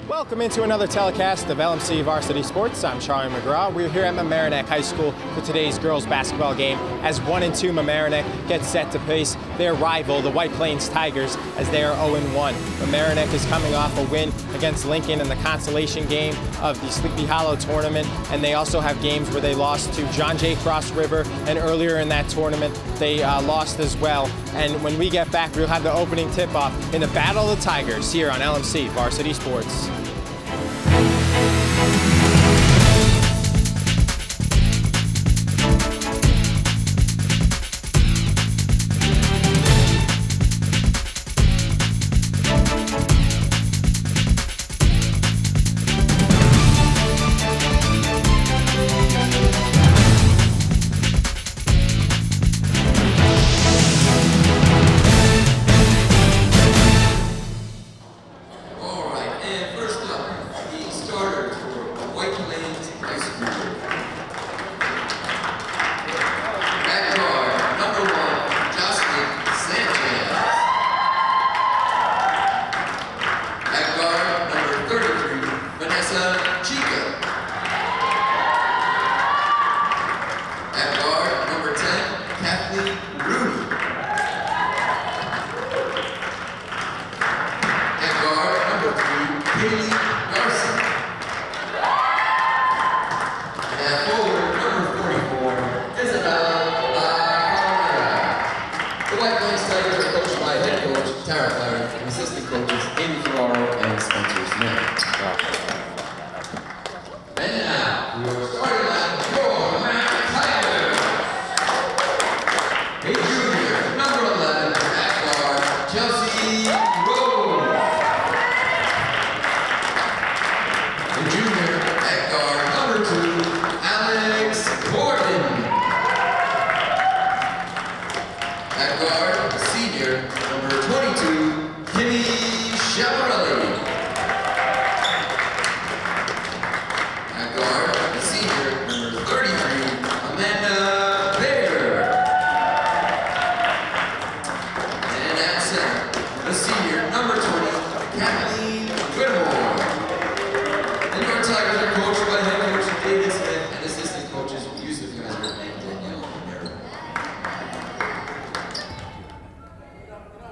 Welcome into another telecast of LMC Varsity Sports. I'm Charlie McGraw. We're here at Mamaroneck High School for today's girls basketball game as 1 and 2 Mamaroneck get set to face their rival, the White Plains Tigers, as they are 0-1. Mamaroneck is coming off a win against Lincoln in the consolation game of the Sleepy Hollow tournament, and they also have games where they lost to John Jay Cross River, and earlier in that tournament they lost as well. And when we get back, we'll have the opening tip-off in the Battle of the Tigers here on LMC Varsity Sports.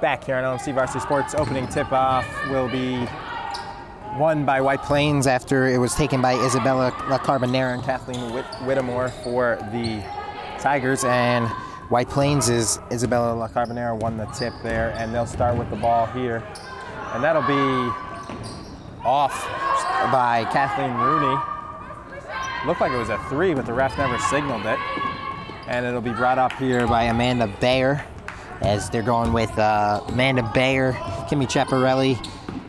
Back here on LMC Varsity Sports, opening tip-off will be won by White Plains after it was taken by Isabella La Carbonera and Kathleen Whittemore for the Tigers. And White Plains is Isabella La Carbonera won the tip there, and they'll start with the ball here. And that'll be off by Kathleen Rooney. Looked like it was a 3, but the ref never signaled it. And it'll be brought up here by Amanda Bayer, as they're going with Amanda Bayer, Kimmy Chaparelli,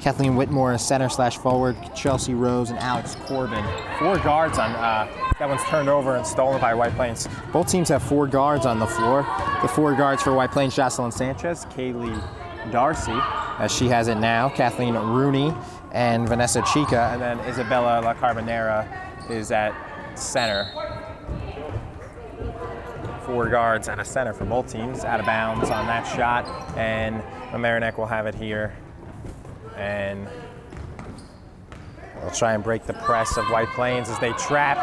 Kathleen Whitmore, center/forward, Chelsea Rose, and Alex Corbin. 4 guards on, that one's turned over and stolen by White Plains. Both teams have 4 guards on the floor. The 4 guards for White Plains: Jocelyn Sanchez, Kaylee Darcy, as she has it now, Kathleen Rooney, and Vanessa Chica, and then Isabella La Carbonera is at center. 4 guards and a center for both teams. Out of bounds on that shot, and Mamaroneck will have it here. And they'll try and break the press of White Plains as they trap.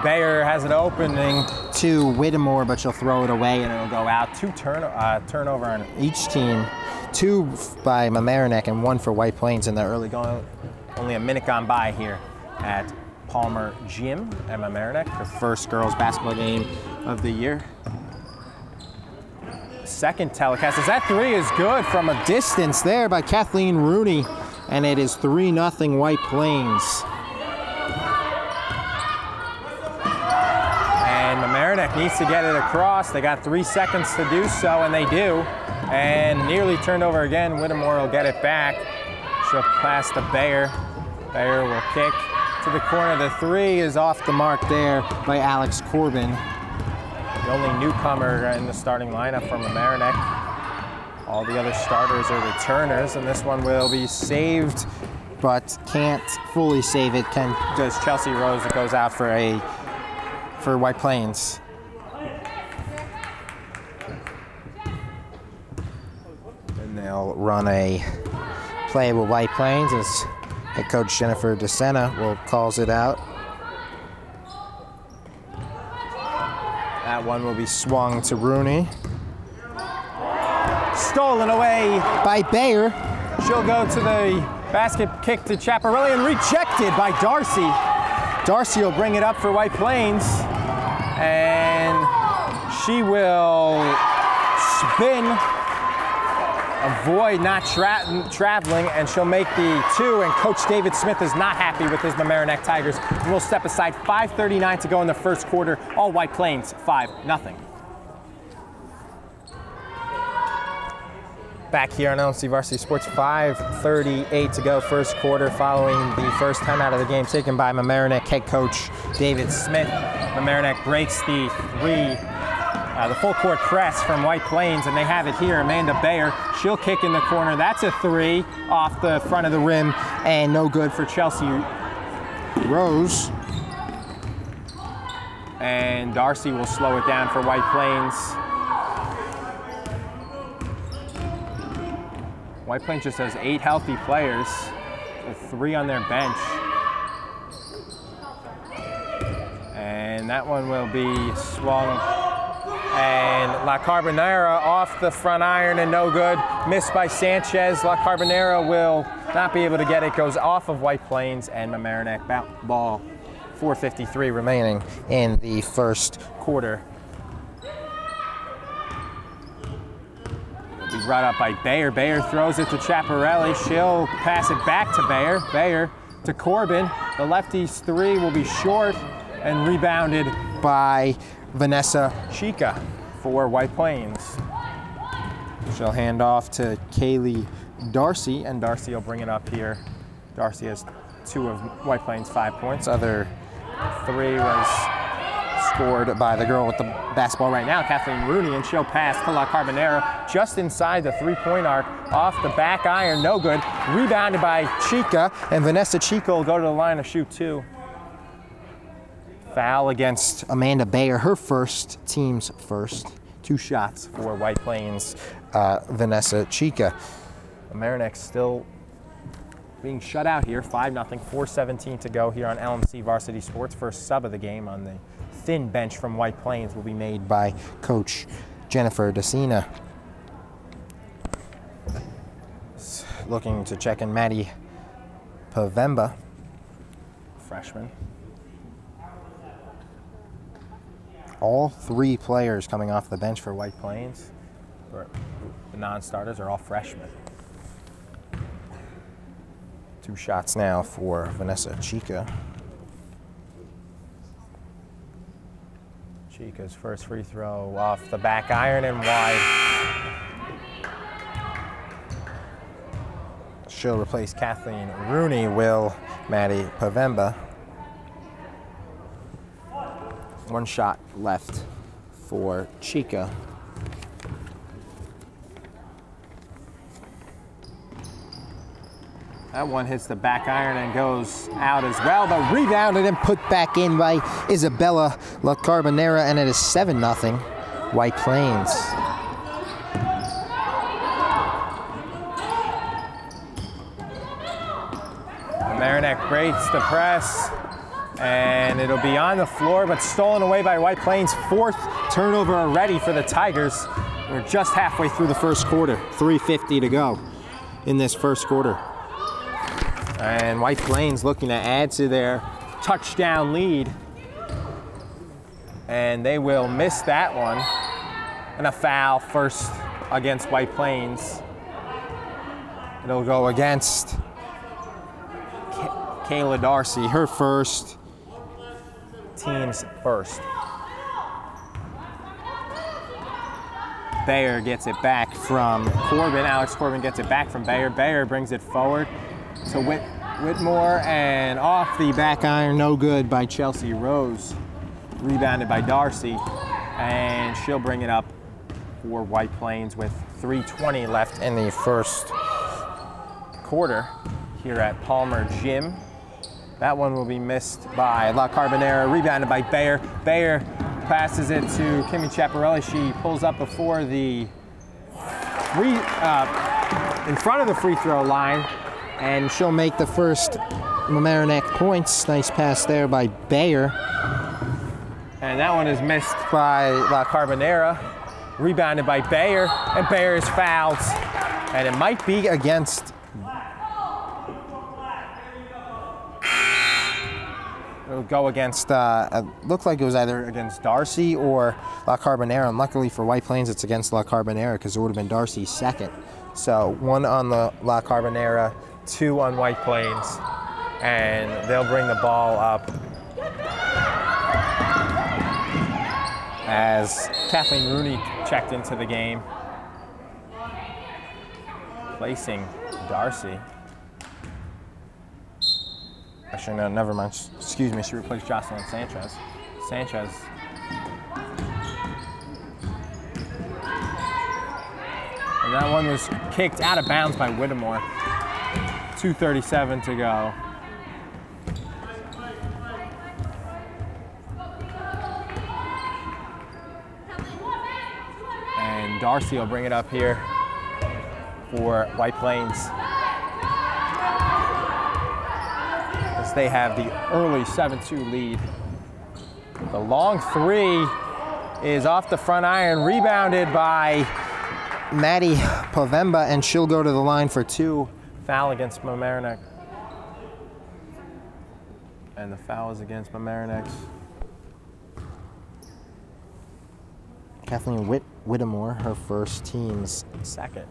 Bayer has an opening to Whittemore, but she'll throw it away and it'll go out. 2 turnover on each team. 2 by Mamaroneck and 1 for White Plains in the early going. Only a minute gone by here at Palmer Gym at Mamaroneck, the first girls basketball game of the year. Second telecast, as that 3 is good from a distance there by Kathleen Rooney, and it is 3-0 White Plains. And Mamaroneck needs to get it across. They got 3 seconds to do so, and they do. And nearly turned over again. Whittemore will get it back. She'll pass to Bayer. Bayer will kick to the corner. The 3 is off the mark there by Alex Corbin, the only newcomer in the starting lineup from Mamaroneck. All the other starters are returners, and this one will be saved, but can't fully save it. Does Chelsea Rose, that goes out for White Plains. And they'll run a play with White Plains as Head coach Jennifer DeSena will calls it out. That one will be swung to Rooney. Stolen away by Bayer. She'll go to the basket kick to Chaparelli and rejected by Darcy. Darcy will bring it up for White Plains, and she will spin, avoid not traveling, and she'll make the 2, and Coach David Smith is not happy with his Mamaroneck Tigers. We'll step aside, 5:39 to go in the first quarter. All White Plains, 5-0. Back here on LMC Varsity Sports, 5:38 to go, first quarter, following the first time out of the game taken by Mamaroneck head coach David Smith. Mamaroneck breaks the full court press from White Plains, and they have it here. Amanda Bayer, she'll kick in the corner. That's a 3 off the front of the rim, and no good for Chelsea Rose. And Darcy will slow it down for White Plains. White Plains just has 8 healthy players, with 3 on their bench. And that one will be swung. And La Carbonera off the front iron and no good. Missed by Sanchez. La Carbonera will not be able to get it. Goes off of White Plains and Mamaroneck ball. 4:53 remaining in the first quarter. Be brought up by Bayer. Bayer throws it to Chaparelli. She'll pass it back to Bayer. Bayer to Corbin. The lefty's 3 will be short and rebounded by Vanessa Chica for White Plains. She'll hand off to Kaylee Darcy, and Darcy will bring it up here. Darcy has 2 of White Plains' 5 points. Other 3 was scored by the girl with the basketball right now, Kathleen Rooney, and she'll pass to La Carbonera just inside the 3-point arc, off the back iron, no good. Rebounded by Chica, and Vanessa Chica will go to the line to shoot 2. Foul against Amanda Bayer, her first, team's first. 2 shots for White Plains, Vanessa Chica. Mamaroneck still being shut out here, 5-0, 4:17 to go here on LMC Varsity Sports. First sub of the game on the thin bench from White Plains will be made by Coach Jennifer DeSena. Looking to check in Maddie Pavemba, freshman. All 3 players coming off the bench for White Plains, or the non-starters, are all freshmen. 2 shots now for Vanessa Chica. Chica's first free throw off the back iron and wide. She'll replace Kathleen Rooney, will Maddie Pavemba. 1 shot left for Chica. That one hits the back iron and goes out as well, but rebounded and put back in by Isabella La Carbonera, and it is 7-0 White Plains. Mamaroneck breaks the press, and it'll be on the floor, but stolen away by White Plains. 4th turnover already for the Tigers. We're just halfway through the first quarter, 3:50 to go in this first quarter. And White Plains looking to add to their touchdown lead. And they will miss that one. And a foul first against White Plains. It'll go against Kayla Darcy, her first, team's first. Bayer gets it back from Corbin. Alex Corbin gets it back from Bayer. Bayer brings it forward to Whitmore, and off the back iron, no good by Chelsea Rose. Rebounded by Darcy, and she'll bring it up for White Plains with 3:20 left in the first quarter here at Palmer Gym. That one will be missed by La Carbonera, rebounded by Bayer. Bayer passes it to Kimmy Chaparelli. She pulls up before the in front of the free throw line, And she'll make the first Mamaroneck points. Nice pass there by Bayer. And that one is missed by La Carbonera. Rebounded by Bayer, and Bayer is fouled. And it might be against... It'll go against, looked like it was either against Darcy or La Carbonera. And luckily for White Plains, it's against La Carbonera because it would have been Darcy's second. So 1 on the La Carbonera, 2 on White Plains. And they'll bring the ball up as Kathleen Rooney checked into the game, placing Darcy. Actually, no, never mind. Excuse me, she replaced Jocelyn Sanchez. Sanchez. And that one was kicked out of bounds by Whittemore. 2:37 to go. And Darcy will bring it up here for White Plains. As they have the early 7-2 lead. The long 3 is off the front iron, rebounded by Maddie Povemba, and she'll go to the line for 2. Foul against Mamaroneck. And the foul is against Mamaroneck. Kathleen Whittemore, her first, team's second.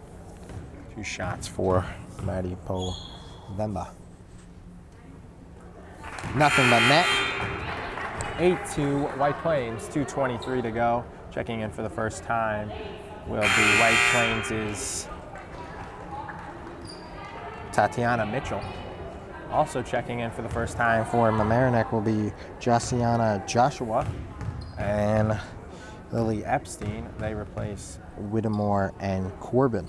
2 shots for Maddie Povemba. Nothing but net. 8-2 White Plains, 2:23 to go. Checking in for the first time will be White Plains' Tatiana Mitchell. Also checking in for the first time for Mamaroneck will be Josiana Joshua and Lily Epstein. They replace Whittemore and Corbin.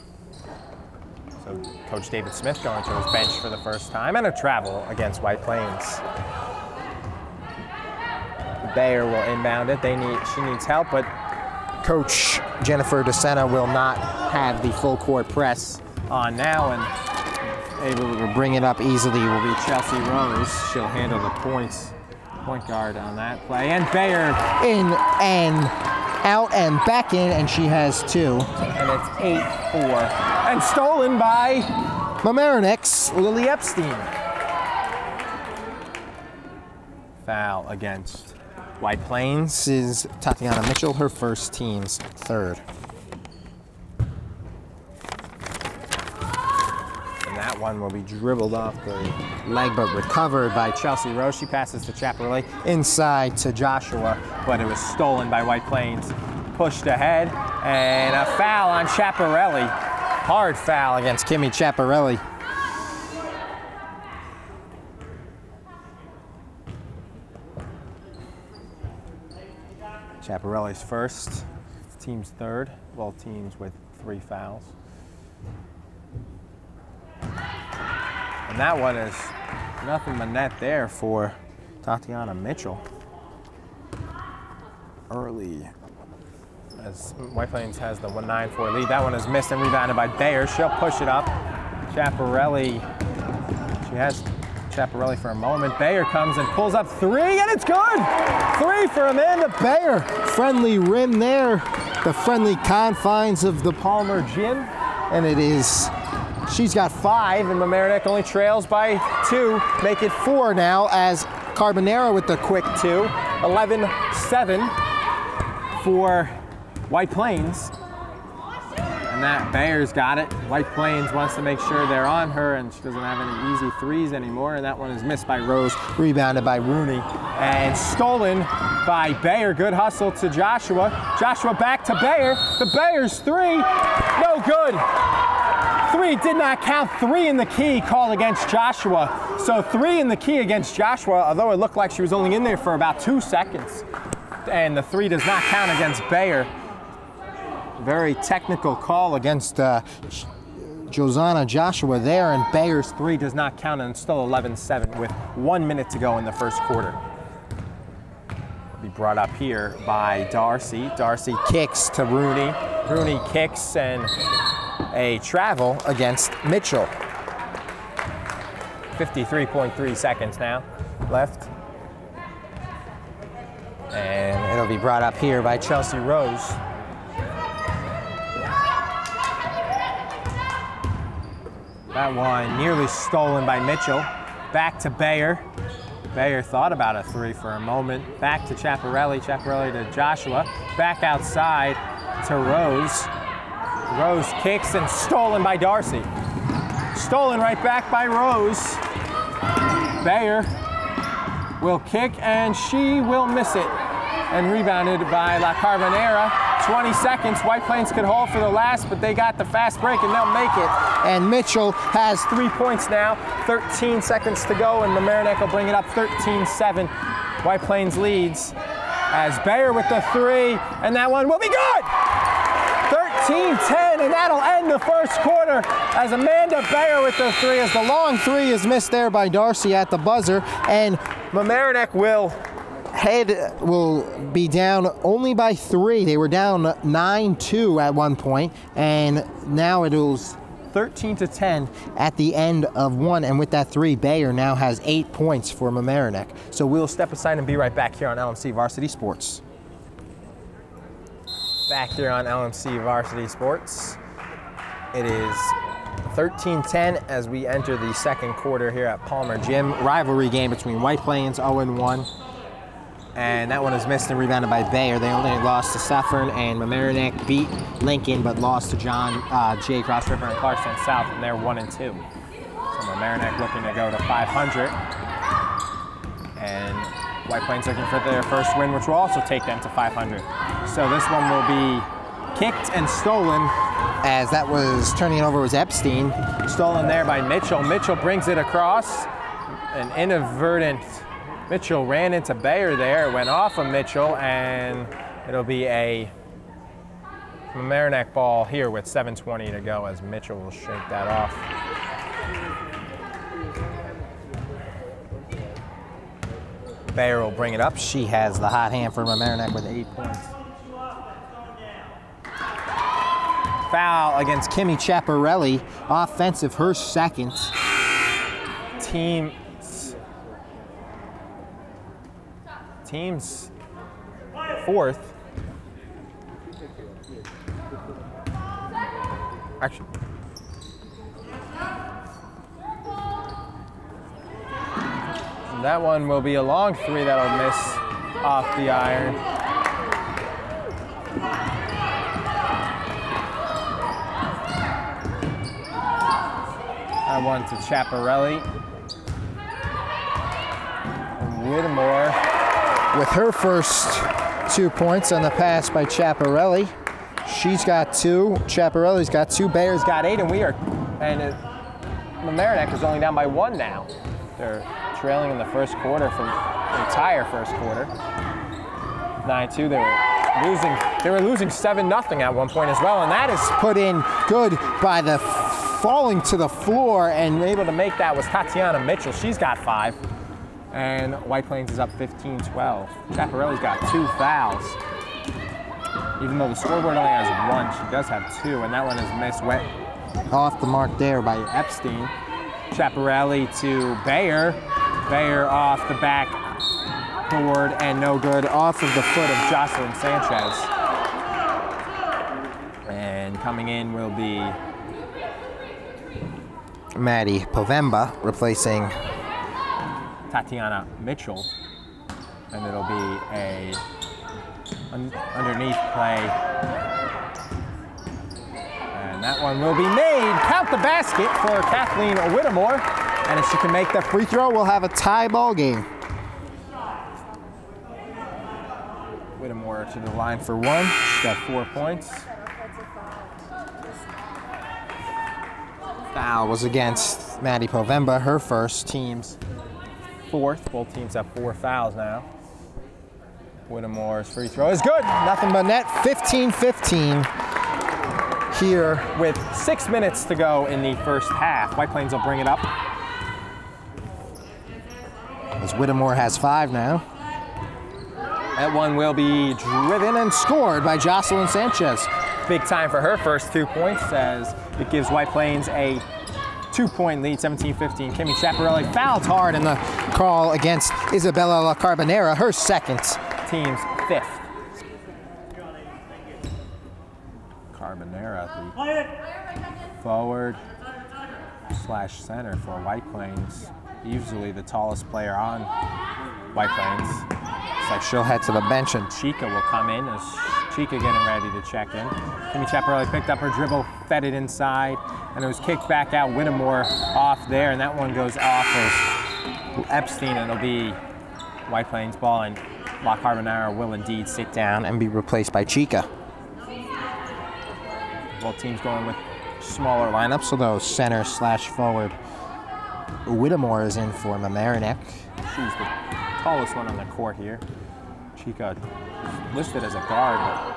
So Coach David Smith going to his bench for the first time, and a travel against White Plains. Bayer will inbound it. She needs help, but Coach Jennifer DeSena will not have the full court press on now, and able to bring it up easily will be Chelsea Rose. She'll handle the point guard on that play. And Bayer in and out and back in, and she has 2. And it's 8-4. And stolen by Mamaroneck's Lily Epstein. Foul against White Plains is Tatiana Mitchell, her first, team's 3rd. And that one will be dribbled off the leg, but recovered by Chelsea Rose. She passes to Chaparelli, inside to Joshua, but it was stolen by White Plains. Pushed ahead, and a foul on Chaparelli. Hard foul against Kimmy Chaparelli. Chaparelli's first, team's 3rd, both teams with 3 fouls. And that one is nothing but net there for Tatiana Mitchell. Early, as White Plains has the 1-9-4 lead. That one is missed and rebounded by Bayer. She'll push it up. Chaparelli, she has Chaparelli for a moment. Bayer comes and pulls up 3, and it's good! 3 for Amanda Bayer. Friendly rim there, the friendly confines of the Palmer Gym. And it is, she's got 5, and Mamaroneck only trails by 2. Make it 4 now as Carbonera with the quick 2. 11-7 for White Plains. And that Bayer's got it. White Plains wants to make sure they're on her, and she doesn't have any easy 3s anymore. And that one is missed by Rose, rebounded by Rooney, and stolen by Bayer. Good hustle to Joshua. Joshua back to Bayer. The Bayer's 3, no good. 3 did not count. 3 in the key called against Joshua. So 3 in the key against Joshua, although it looked like she was only in there for about 2 seconds. And the 3 does not count against Bayer. Very technical call against Josiana Joshua there, and Bayer's 3 does not count, and it's still 11-7 with 1 minute to go in the first quarter. Be brought up here by Darcy. Darcy kicks to Rooney. Rooney kicks, and a travel against Mitchell. 53.3 seconds now left. And it'll be brought up here by Chelsea Rose. That one nearly stolen by Mitchell. Back to Bayer. Bayer thought about a three for a moment. Back to Chaparelli. Chaparelli to Joshua. Back outside to Rose. Rose kicks and stolen by Darcy. Stolen right back by Rose. Bayer will kick and she will miss it. And rebounded by La Carbonera. 20 seconds. White Plains could hold for the last, but they got the fast break and they'll make it. And Mitchell has 3 points now. 13 seconds to go, and Mamaroneck will bring it up 13-7. White Plains leads as Bayer with the three, and that one will be good! 13-10, and that'll end the first quarter as Amanda Bayer with the three, as the long three is missed there by Darcy at the buzzer, and Mamaroneck will be down only by 3. They were down 9-2 at one point, and now it is 13-10 at the end of one. And with that three, Bayer now has 8 points for Mamaroneck. So we'll step aside and be right back here on LMC Varsity Sports. Back here on LMC Varsity Sports. It is 13-10 as we enter the second quarter here at Palmer Gym. Rivalry game between White Plains 0-1. And that one is missed and rebounded by Bayer. They only lost to Suffern, and Mamaroneck beat Lincoln, but lost to John Jay, Cross River, and Clarkson South, and they're 1-2. So Mamaroneck looking to go to 500. And White Plains looking for their first win, which will also take them to 500. So this one will be kicked and stolen, as that was turning it over was Epstein. Stolen there by Mitchell. Mitchell brings it across. An inadvertent Mitchell ran into Bayer there, went off of Mitchell, and it'll be a Mamaroneck ball here with 7:20 to go as Mitchell will shake that off. Bayer will bring it up. She has the hot hand for Mamaroneck with 8 points. Foul against Kimmy Chaparelli, offensive, her second. Team's fourth. Actually, that one will be a long three that'll miss off the iron. That one to Chaparelli. And Whittemore with her first 2 points on the pass by Chaparelli. She's got 2. Chaparelli's got 2. Bayer's got 8, and Mamaroneck is only down by 1 now. They're trailing in the first quarter from the entire first quarter. 9-2. They were losing 7-0 at one point as well, and that is put in good by the falling to the floor, and able to make that was Tatiana Mitchell. She's got 5. And White Plains is up 15-12. Chaparelli's got 2 fouls. Even though the scoreboard only has 1, she does have 2, and that one is missed wet off the mark there by Epstein. Chaparelli to Bayer. Bayer off the backboard and no good, off of the foot of Jocelyn Sanchez. And coming in will be Maddie Povemba replacing Tatiana Mitchell, and it'll be a underneath play, and that one will be made. Count the basket for Kathleen Whittemore, and if she can make the free throw, we'll have a tie ball game. Whittemore to the line for 1. She's got 4 points. Foul was against Maddie Povemba, her first, team's 4th. Both teams have 4 fouls now. Whittemore's free throw is good. Nothing but net. 15-15 here with 6 minutes to go in the first half. White Plains will bring it up, as Whittemore has 5 now. That one will be driven and scored by Jocelyn Sanchez. Big time for her first 2 points, as it gives White Plains a 2-point lead, 17-15. Kimmy Chaparelli fouled hard in the call against Isabella La Carbonera, her second, team's 5th. Carbonera, the forward / center for White Plains, usually the tallest player on White Plains. Looks like she'll head to the bench and Chica will come in as Chica getting ready to check in. Kimmy Chaparelli picked up her dribble, fed it inside, and it was kicked back out. Whittemore off there, and that one goes off of Epstein, and it'll be White Plains ball, and La Carbonera will indeed sit down and be replaced by Chica. Both teams going with smaller lineups, so those center / forward. Whittemore is in for Mamaroneck. She's the tallest one on the court here. Chica listed as a guard, but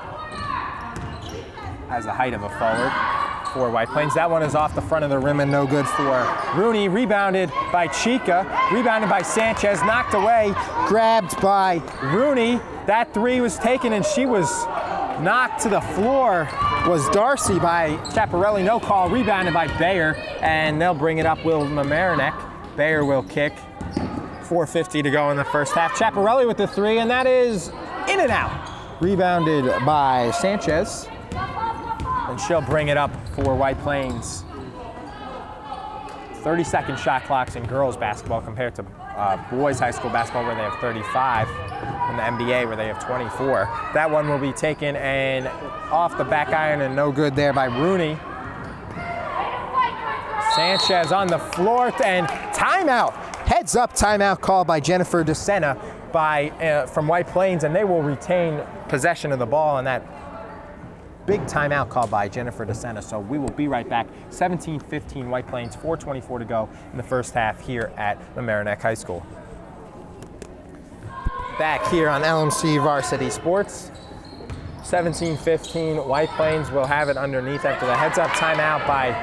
has the height of a forward for White Plains. That one is off the front of the rim and no good for Rooney. Rebounded by Chica, rebounded by Sanchez, knocked away, grabbed by Rooney. That three was taken and she was knocked to the floor. Was Darcy by Chaparelli, no call, rebounded by Bayer, and they'll bring it up with Mamaroneck. Bayer will kick. 4:50 to go in the first half. Chaparelli with the three, and that is in and out. Rebounded by Sanchez, and she'll bring it up for White Plains. 30-second shot clocks in girls basketball compared to boys high school basketball where they have 35, and the NBA where they have 24. That one will be taken and off the back iron and no good there by Rooney. Sanchez on the floor and timeout. Heads up timeout called by Jennifer DeSena from White Plains, and they will retain possession of the ball, and that big timeout called by Jennifer DeSena. So we will be right back. 17-15 White Plains, 4:24 to go in the first half here at Mamaroneck High School. Back here on LMC Varsity Sports. 17-15 White Plains will have it underneath after the heads up timeout by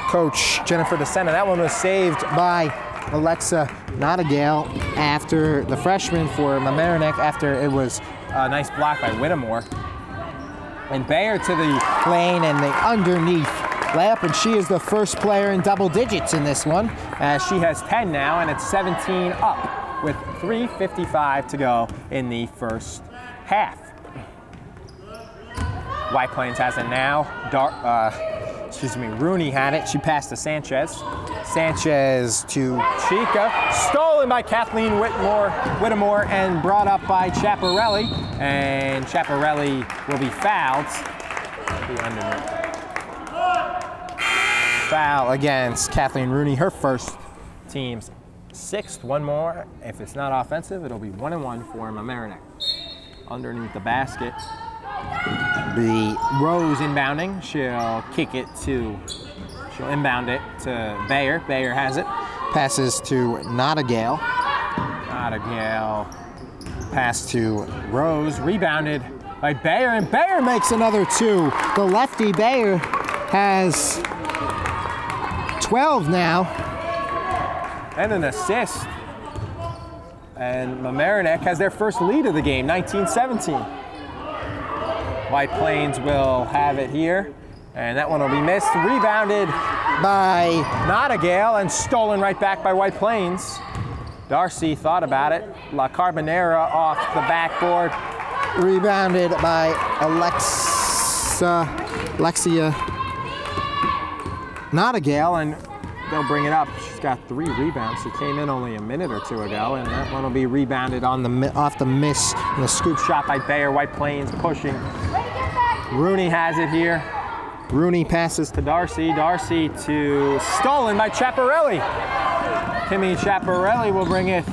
Coach Jennifer DeSena. That one was saved by Alexa Nottingale after the freshman for Mamaroneck after it was a nice block by Whittemore. And Bayer to the lane and the underneath layup, and she is the first player in double digits in this one, as she has 10 now, and it's 17 up with 3:55 to go in the first half. White Plains has it now. Rooney had it. She passed to Sanchez. Sanchez to Chica. Stolen by Kathleen Whittemore and brought up by Chaparelli. And Chaparelli will be fouled. Foul against Kathleen Rooney, her first, team's 6th. One more. If it's not offensive, it'll be 1-1 for Mamaroneck. Underneath the basket. The Rose inbounding. She'll inbound it to Bayer. Bayer has it. Passes to Nottingale. Nottingale pass to Rose. Rebounded by Bayer, and Bayer makes another two. The lefty Bayer has 12 now. And an assist. And Mamaroneck has their first lead of the game, 19-17. White Plains will have it here, and that one will be missed. Rebounded by Nottingale and stolen right back by White Plains. Darcy thought about it. La Carbonera off the backboard. Rebounded by Alexia Nottingale, and they'll bring it up. She's got 3 rebounds. She came in only a minute or two ago, and that one will be rebounded off the miss and the scoop shot by Bayer. White Plains pushing. Rooney has it here. Rooney passes to Darcy. Darcy to stolen by Chaparelli. Kimmy Chaparelli will bring it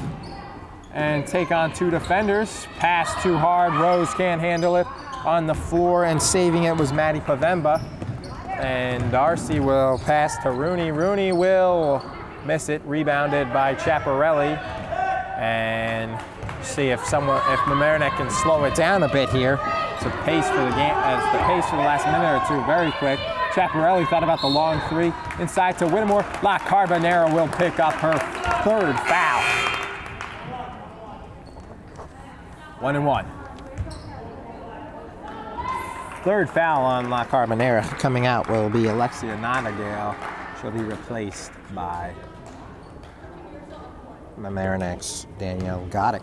and take on 2 defenders. Pass too hard. Rose can't handle it on the floor, and saving it was Maddie Pavemba. And Darcy will pass to Rooney. Rooney will miss it. Rebounded by Chaparelli. And see if Mamaroneck can slow it down a bit here. So pace for the game, as the pace for the last minute or two, very quick. Chaparelli thought about the long 3 inside to Whittemore. La Carbonera will pick up her 3rd foul. 1-1. 3rd foul on La Carbonera. Coming out will be Alexia Nottingale. She'll be replaced by Mamaroneck's Danielle Goddick.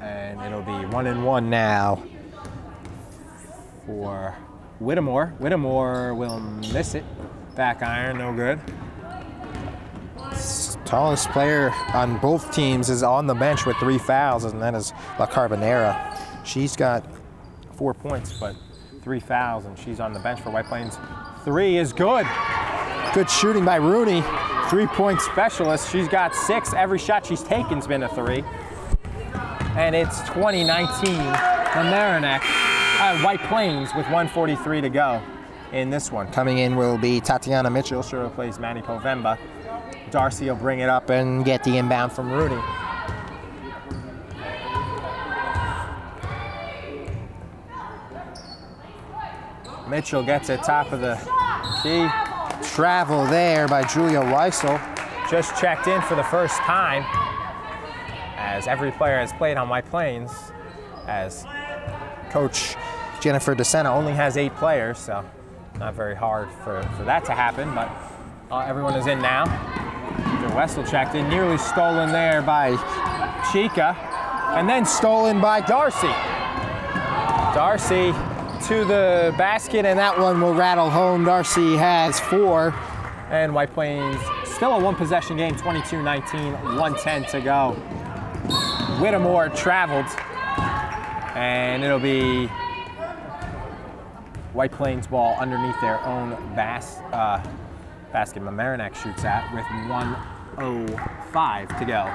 And it'll be 1-1 now for Whittemore. Whittemore will miss it. Back iron, no good. Tallest player on both teams is on the bench with 3 fouls, and that is La Carbonera. She's got 4 points, but 3 fouls, and she's on the bench for White Plains. 3 is good. Good shooting by Rooney. 3-point specialist. She's got 6. Every shot she's taken's been a 3. And it's 2019 Mamaroneck, White Plains with 1:43 to go in this one. Coming in will be Tatiana Mitchell. She'll replace Manny Povemba. Darcy will bring it up and get the inbound from Rooney. Mitchell gets it top of the key. Travel there by Julia Weissel. Just checked in for the first time, as every player has played on White Plains, as Coach Jennifer DeSena only has 8 players, so not very hard for that to happen, but everyone is in now. Weissel checked in, nearly stolen there by Chica, and then stolen by Darcy. Darcy to the basket, and that one will rattle home. Darcy has 4, and White Plains still a 1-possession game, 22-19, 1:10 to go. Whittemore traveled, and it'll be White Plains ball underneath their own basket. Mamaroneck shoots at with 1:05 to go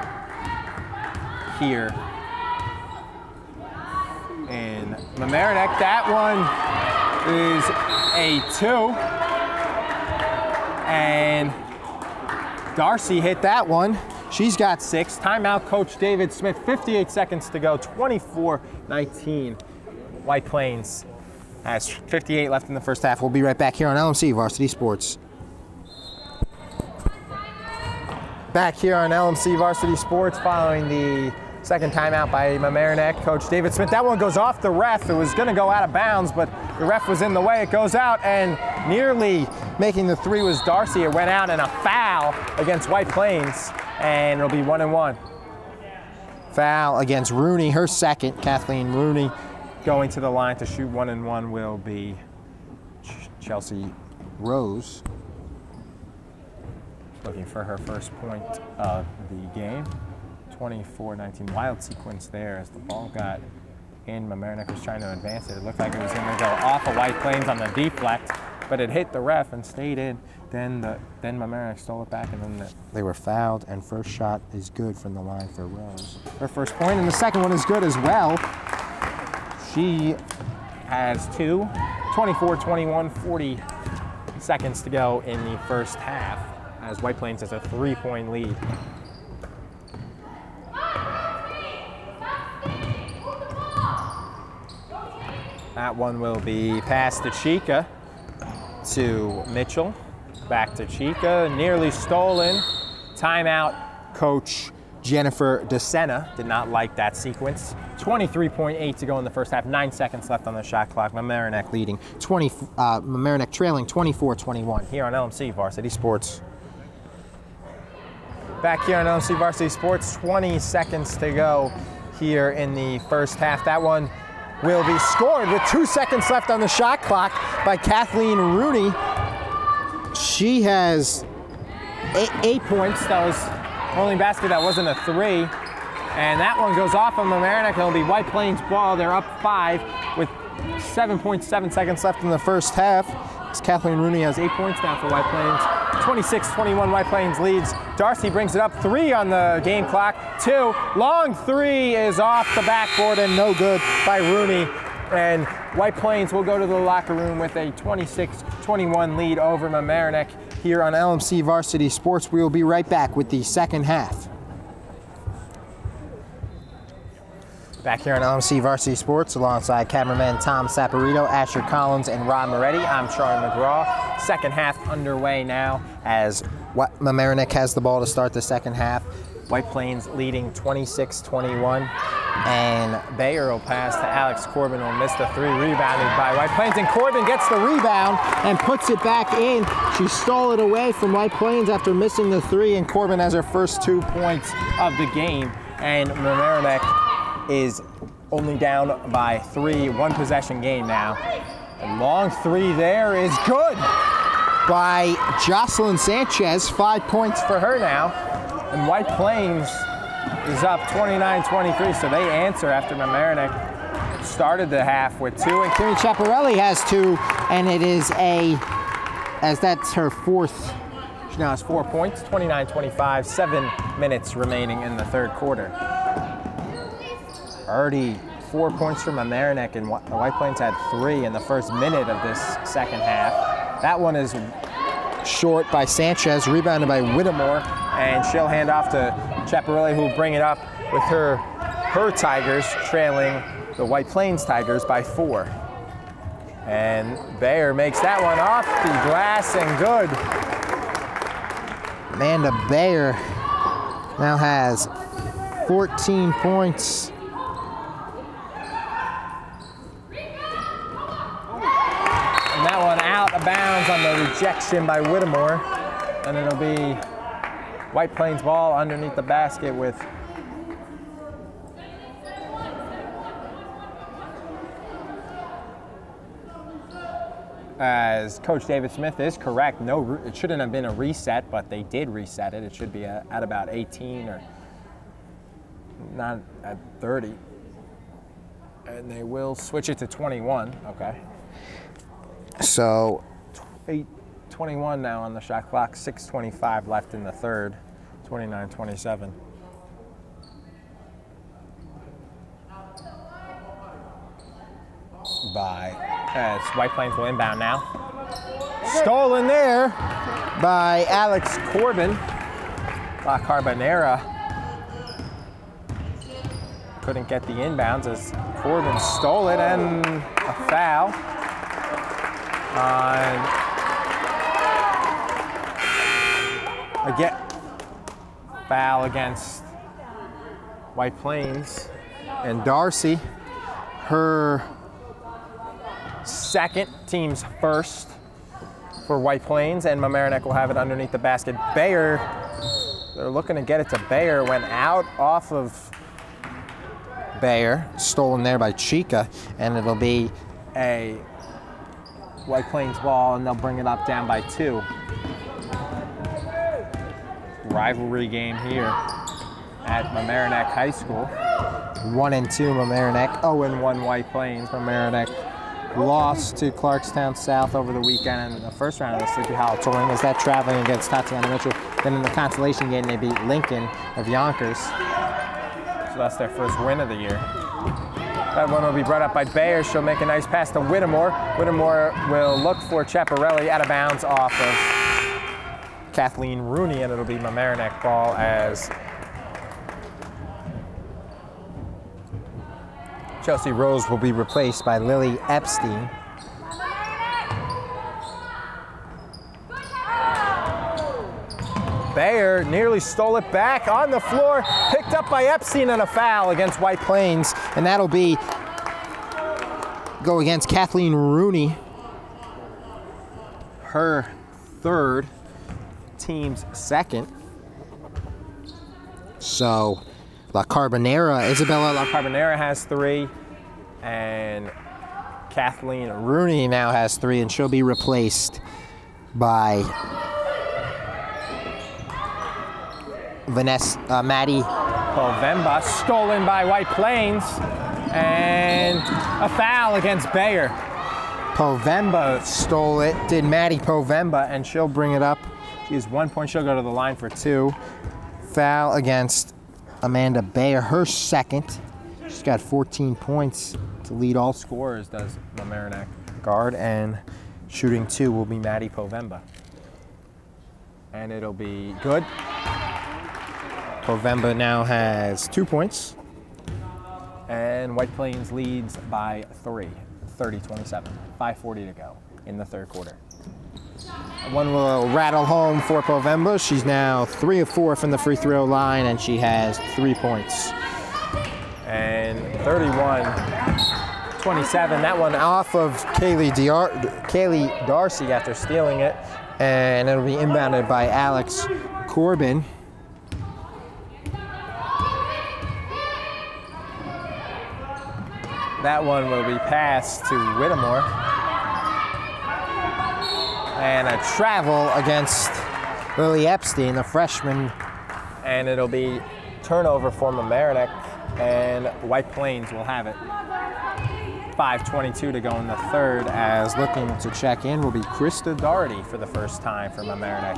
here. And Mamaroneck, that one is a 2. And Darcy hit that one. She's got 6. Timeout, Coach David Smith. 58 seconds to go, 24-19. White Plains has 58 left in the first half. We'll be right back here on LMC Varsity Sports. Back here on LMC Varsity Sports following the second timeout by Mamaroneck. Coach David Smith, that one goes off the ref. It was gonna go out of bounds, but the ref was in the way. It goes out, and nearly making the 3 was Darcy. It went out, and a foul against White Plains, and it'll be 1-1. Foul against Rooney, her second. Kathleen Rooney going to the line to shoot 1-1 will be Chelsea Rose. Looking for her first point of the game. 24-19, wild sequence there as the ball got in. Mamaroneck was trying to advance it. It looked like it was going to go off of White Plains on the deflect, but it hit the ref and stayed in. Then Mamaroneck stole it back, and then they were fouled, and first shot is good from the line for Rose. Her first point, and the second one is good as well. She has 2. 24-21, 40 seconds to go in the first half, as White Plains has a 3-point lead. That one will be passed to Chica, to Mitchell, back to Chica, nearly stolen. Timeout, Coach Jennifer DeSena did not like that sequence. 23.8 to go in the first half, 9 seconds left on the shot clock. Mamaroneck leading, Mamaroneck trailing 24-21 here on LMC Varsity Sports. Back here on LMC Varsity Sports, 20 seconds to go here in the first half. That one will be scored with 2 seconds left on the shot clock by Kathleen Rooney. She has 8 points. That was the only basket that wasn't a 3. And that one goes off of Mamaroneck. It'll be White Plains ball. They're up 5 with 7.7 seconds left in the first half. As Kathleen Rooney has 8 points now for White Plains. 26-21, White Plains leads. Darcy brings it up, 3 on the game clock, 2. Long 3 is off the backboard and no good by Rooney. And White Plains will go to the locker room with a 26-21 lead over Mamaroneck here on LMC Varsity Sports. We will be right back with the second half. Back here on LMC Varsity Sports alongside cameraman Tom Saporito, Asher Collins, and Rob Moretti. I'm Charlie McGraw. Second half underway now as Mamaroneck has the ball to start the second half. White Plains leading 26-21. And Bayer will pass to Alex Corbin, who missed the three, rebounded by White Plains. And Corbin gets the rebound and puts it back in. She stole it away from White Plains after missing the three, and Corbin has her first 2 points of the game. And Mamaroneck is only down by 3, 1 possession game now. A long three there is good by Jocelyn Sanchez, 5 points for her now. And White Plains is up 29-23, so they answer after Mamaroneck started the half with 2. And Kimmy Chaparelli has 2, and it is as that's her 4th. She now has 4 points, 29-25, 7 minutes remaining in the third quarter. Already 4 points from Mamaroneck, and White Plains had 3 in the first minute of this second half. That one is short by Sanchez, rebounded by Whittemore, and she'll hand off to Chaparelli, who will bring it up with her Tigers trailing the White Plains Tigers by 4. And Bayer makes that one off the glass and good. Amanda Bayer now has 14 points. And that one out of bounds on the rejection by Whittemore. And it'll be White Plains ball underneath the basket with as Coach David Smith is correct. No, it shouldn't have been a reset, but they did reset it. It should be at about 18 or not at 30. And they will switch it to 21, okay. So 8:21 now on the shot clock, 6:25 left in the third, 29-27. As White Plains will inbound now. Stolen there by Alex Corbin. La Carbonera couldn't get the inbounds as Corbin stole it, and a foul on foul against White Plains, and Darcy, her second, team's first for White Plains, and Mamaroneck will have it underneath the basket. Bayer, they're looking to get it to Bayer, went out off of Bayer, stolen there by Chica, and it'll be a White Plains ball, and they'll bring it up down by 2. Rivalry game here at Mamaroneck High School. 1-2 Mamaroneck, 0-1 White Plains. Mamaroneck lost to Clarkstown South over the weekend in the first round of the Sleepy Hollow Touring. Is that traveling against Tatiana Mitchell? Then in the consolation game, they beat Lincoln of Yonkers. So that's their first win of the year. That one will be brought up by Bayer. She'll make a nice pass to Whittemore. Whittemore will look for Chaparelli, out of bounds off of Kathleen Rooney, and it'll be Mamaroneck ball as Chelsea Rose will be replaced by Lily Epstein. Bayer nearly stole it back on the floor, picked up by Epstein, and a foul against White Plains, and that'll be go against Kathleen Rooney, her third, team's second. So La Carbonera, Isabella La Carbonera has 3, and Kathleen Rooney now has 3, and she'll be replaced by Maddie Povemba. Stolen by White Plains, and a foul against Bayer. Povemba stole it, did Maddie Povemba, and she'll bring it up. She has 1 point, she'll go to the line for 2. Foul against Amanda Bayer, her second. She's got 14 points to lead all scorers, does Mamaroneck guard, and shooting 2 will be Maddie Povemba. And it'll be good. Povemba now has 2 points, and White Plains leads by 3, 30-27, 5:40 to go in the third quarter. One will rattle home for Povemba. She's now 3 of 4 from the free throw line, and she has 3 points. And 31-27. That one off of Kaylee Darcy after stealing it. And it'll be inbounded by Alex Corbin. That one will be passed to Whittemore. And a travel against Lily Epstein, the freshman. And it'll be turnover for Mamaroneck, and White Plains will have it. 5:22 to go in the third, as looking to check in will be Krista Doherty for the first time for Mamaroneck.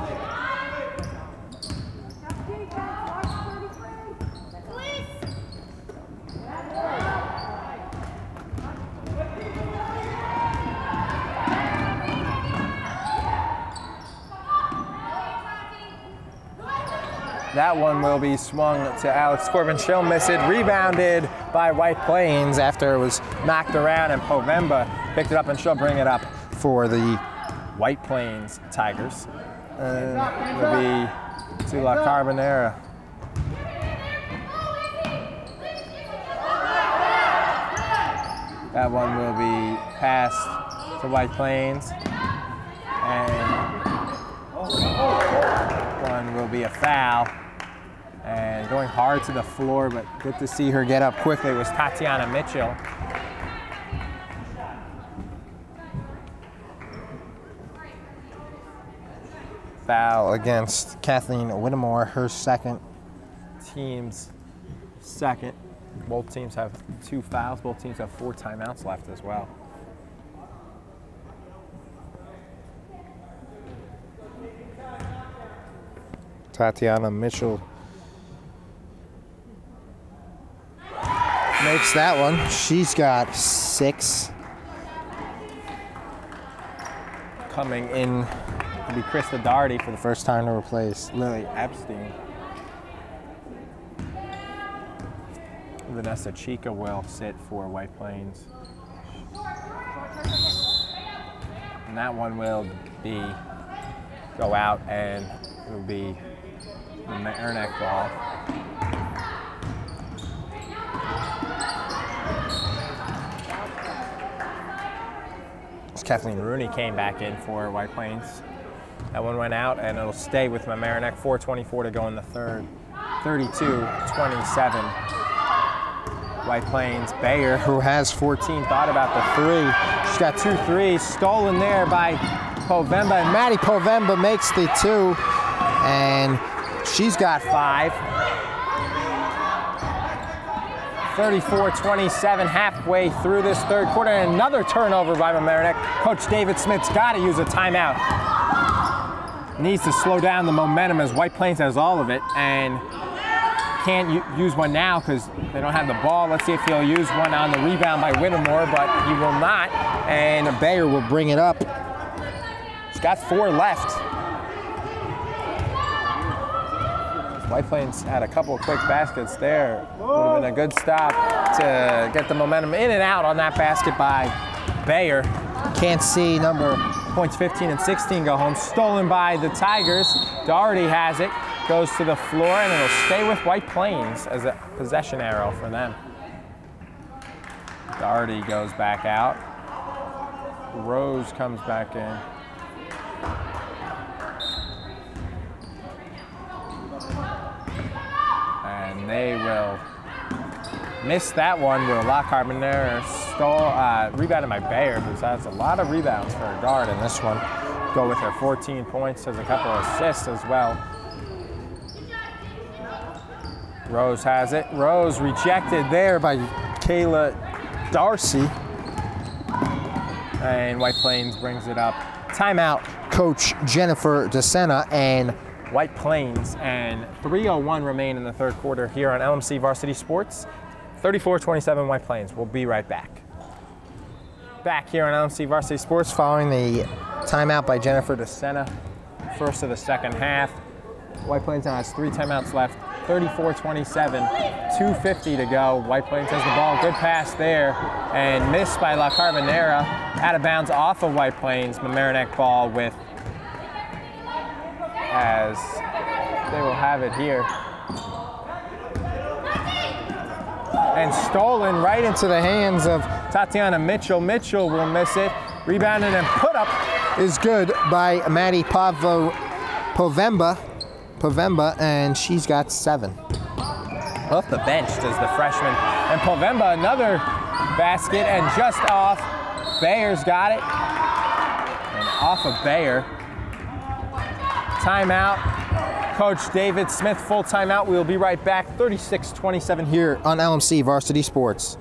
That one will be swung to Alex Corbin. She'll miss it. Rebounded by White Plains after it was knocked around, and Povemba picked it up, and she'll bring it up for the White Plains Tigers. And it'll be to La Carbonera. That one will be passed to White Plains. And one will be a foul. And going hard to the floor, but good to see her get up quickly, was Tatiana Mitchell. Foul against Kathleen Whittemore, her second, team's second. Both teams have 2 fouls. Both teams have 4 timeouts left as well. Tatiana Mitchell makes that one. She's got 6. Coming in will be Krista Doherty for the first time to replace Lily Epstein. Vanessa Chica will sit for White Plains. And that one will go out, and it will be the Mamaroneck ball. Kathleen Rooney came back in for White Plains. That one went out, and it'll stay with Mamaroneck. 4:24 to go in the third. 32-27. White Plains. Bayer, who has 14, thought about the 3. She's got 2 threes stolen there by Povemba, and Maddie Povemba makes the 2, and she's got 5. 34-27, halfway through this third quarter, and another turnover by Mamaroneck. Coach David Smith's got to use a timeout. Needs to slow down the momentum, as White Plains has all of it, and can't use one now because they don't have the ball. Let's see if he'll use one on the rebound by Whittemore, but he will not, and Bayer will bring it up. He's got 4 left. White Plains had a couple of quick baskets there. Would have been a good stop to get the momentum in and out on that basket by Bayer. Can't see number points 15 and 16 go home. Stolen by the Tigers. Doherty has it, goes to the floor, and it'll stay with White Plains as a possession arrow for them. Doherty goes back out. Rose comes back in. And they will miss that one. Will La Carbonera rebounded by Bayer, who has a lot of rebounds for a guard in this one. Go with her 14 points, has a couple of assists as well. Rose has it. Rose rejected there by Kayla Darcy. And White Plains brings it up. Timeout, Coach Jennifer DeSena, and White Plains, and 3:01 remain in the third quarter here on LMC Varsity Sports. 34-27 White Plains. We'll be right back. Back here on LMC Varsity Sports following the timeout by Jennifer DeSena. First of the second half. White Plains now has 3 timeouts left. 34-27, 2:50 to go. White Plains has the ball. Good pass there, and missed by La Carbonera. Out of bounds off of White Plains. Mamaroneck ball with, as they will have it here. and stolen right into the hands of Tatiana Mitchell. Mitchell will miss it. Rebounded and put up is good by Maddie Povemba, and she's got 7. Off the bench does the freshman. And Povemba, another basket, and just off. Bayer's got it. And off of Bayer. Timeout. Coach David Smith, full timeout. We will be right back. 36-27 here on LMC Varsity Sports.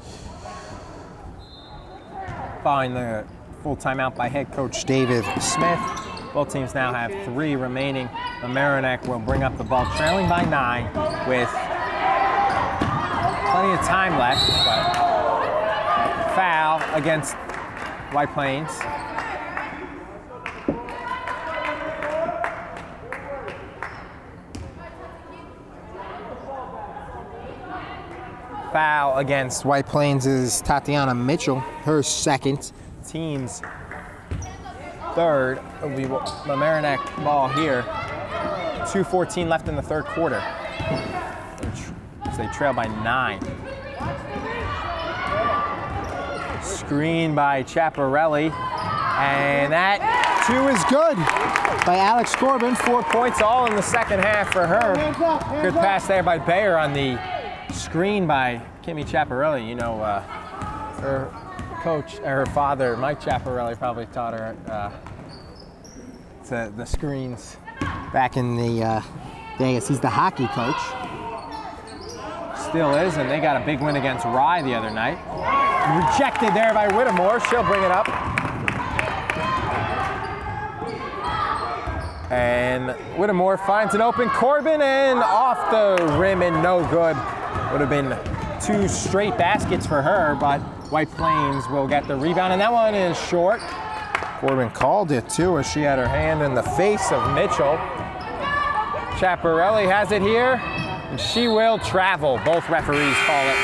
Following the full timeout by head coach David Smith. Both teams now have 3 remaining. Mamaroneck will bring up the ball, trailing by 9 with plenty of time left, but foul against White Plains. Foul against White Plains is Tatiana Mitchell, her second. Team's third. It will be Mamaroneck ball here. 2:14 left in the third quarter. As they trail by 9. Screen by Chaparelli. And that, 2 is good by Alex Corbin. 4 points all in the second half for her. Good pass there by Bayer on the screen by Kimmy Chaparelli. You know, her coach, her father, Mike Chaparelli, probably taught her the screens back in the days. He's the hockey coach. Still is, and they got a big win against Rye the other night. Rejected there by Whittemore. She'll bring it up. And Whittemore finds an open Corbin, and off the rim and no good. Would have been 2 straight baskets for her, but White Plains will get the rebound, and that one is short. Corbin called it too, as she had her hand in the face of Mitchell. Chaparelli has it here, and she will travel. Both referees call it.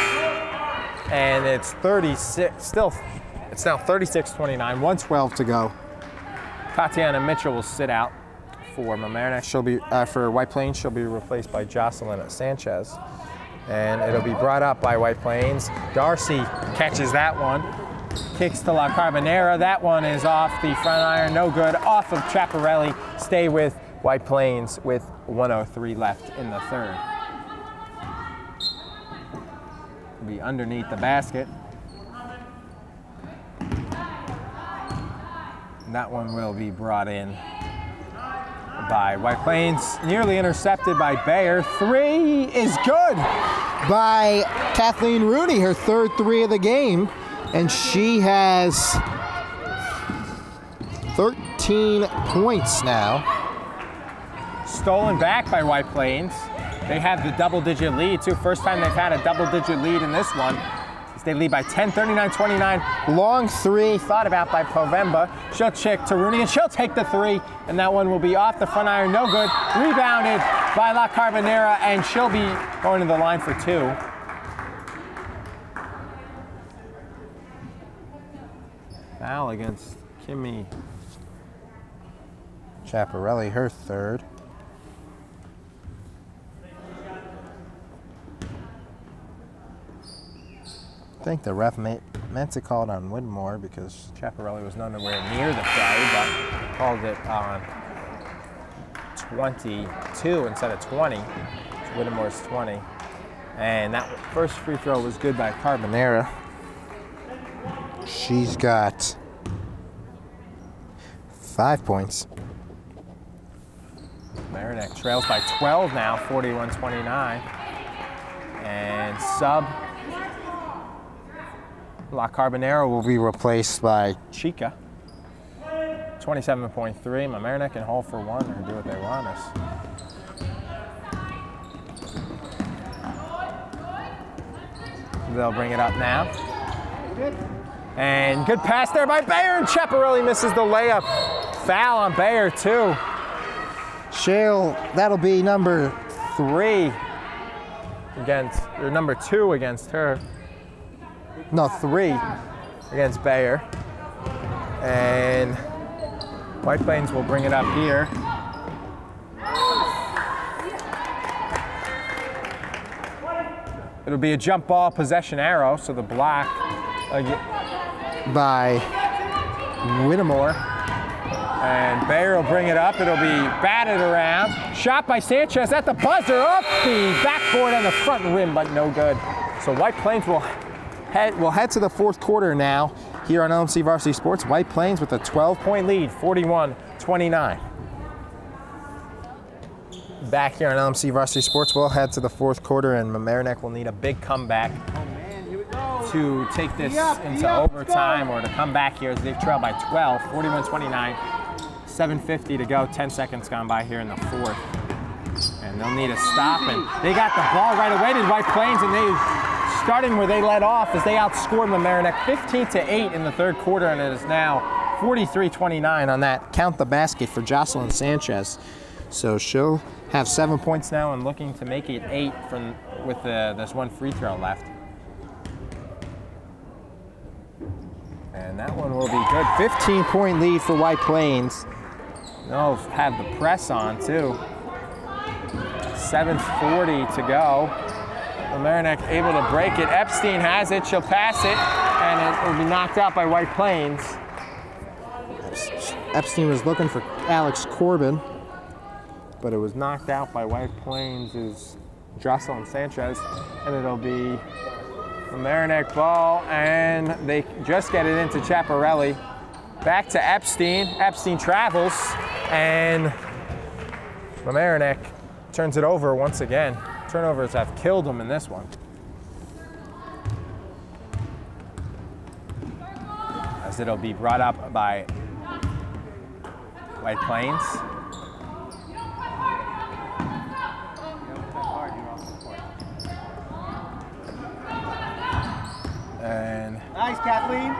And it's 36, still, it's now 36-29, 1:12 to go. Tatiana Mitchell will sit out for Mamaroneck. She'll be, for White Plains, she'll be replaced by Jocelyn Sanchez. And it'll be brought up by White Plains. Darcy catches that one. Kicks to La Carbonera. That one is off the front iron. No good. Off of Chaparelli. Stay with White Plains with 1:03 left in the third. It'll be underneath the basket. And that one will be brought in by White Plains. Nearly intercepted by Bayer. 3 is good by Kathleen Rooney, her third 3 of the game. And she has 13 points now. Stolen back by White Plains. They have the double-digit lead, too. First time they've had a double-digit lead in this one. They lead by 10, 39-29. Long 3 thought about by Povemba. She'll check to Rooney, and she'll take the 3. And that one will be off the front iron. No good. Rebounded by La Carbonera, and she'll be going to the line for 2. Foul against Kimmy Chaparelli, her third. I think the ref meant to call it on Whittemore because Chaparelli was nowhere near the play, but called it on 22 instead of 20. Whittemore's 20. And that first free throw was good by Carbonera. She's got 5 points. Mamaroneck trails by 12 now, 41-29. And sub La Carbonera will be replaced by Chica. 27.3. Mamaroneck can hold for 1 or do what they want us. They'll bring it up now. And good pass there by Bayer, and Chaparelli misses the layup. Foul on Bayer, too. That'll be number 3 against, or number 2 against her. No, 3 against Bayer. And White Plains will bring it up here. It'll be a jump ball possession arrow, so the block by Whittemore. And Bayer will bring it up. It'll be batted around. Shot by Sanchez at the buzzer, off the backboard and the front rim, but no good. So White Plains will head to the fourth quarter now here on LMC Varsity Sports. White Plains with a 12-point lead, 41-29. Back here on LMC Varsity Sports, we'll head to the fourth quarter, and Mamaroneck will need a big comeback to take this into overtime or to come back here as they've trailed by 12, 41-29. 7:50 to go, 10 seconds gone by here in the fourth. And they'll need a stop, and they got the ball right away to White Plains, and they starting where they led off as they outscored Mamaroneck 15-8 in the third quarter, and it is now 43-29 on that count the basket for Jocelyn Sanchez. So she'll have 7 points now and looking to make it 8 with this one free throw left. And that one will be good. 15-point lead for White Plains. They'll have the press on too. 7:40 to go. Mamaroneck able to break it. Epstein has it. She'll pass it, and it will be knocked out by White Plains. Epstein was looking for Alex Corbin, but it was knocked out by White Plains' Jocelyn Sanchez, and it'll be Mamaroneck ball, and they just get it into Chaparelli. Back to Epstein. Epstein travels, and Mamaroneck turns it over once again. Turnovers have killed them in this one. As it'll be brought up by White Plains. And nice, Kathleen.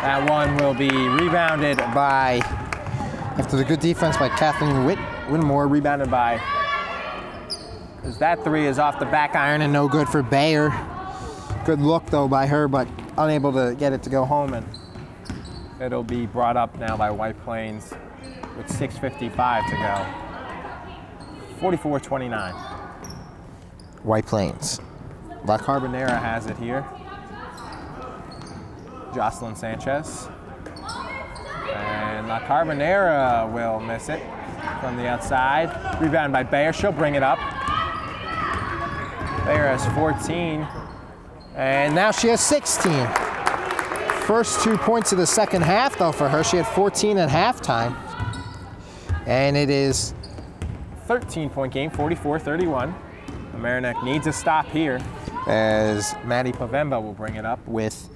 That one will be rebounded by, after the good defense by Kathleen Whittemore, rebounded by, as that three is off the back iron and no good for Bayer. Good look though by her, but unable to get it to go home, and it'll be brought up now by White Plains with 6:55 to go. 44-29. White Plains. La Carbonera has it here. Jocelyn Sanchez. And La Carbonera will miss it from the outside. Rebound by Bayer. She'll bring it up. Bayer has 14. And now she has 16. First 2 points of the second half, though, for her. She had 14 at halftime. And it is a 13-point game, 44-31. Mamaroneck needs a stop here, as Maddie Pavemba will bring it up with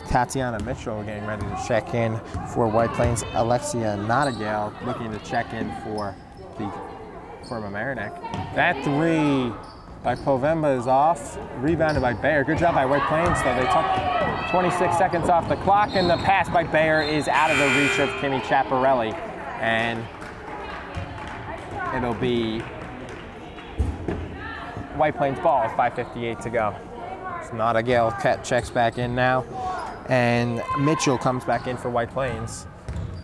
Tatiana Mitchell getting ready to check in for White Plains. Alexia Nottingale looking to check in for Mamaroneck. That three by Pavemba is off. Rebounded by Bayer. Good job by White Plains, though. They took 26 seconds off the clock, and the pass by Bayer is out of the reach of Kimmy Chaparelli. And it'll be White Plains ball with 5:58 to go. So Nottingale checks back in now, and Mitchell comes back in for White Plains.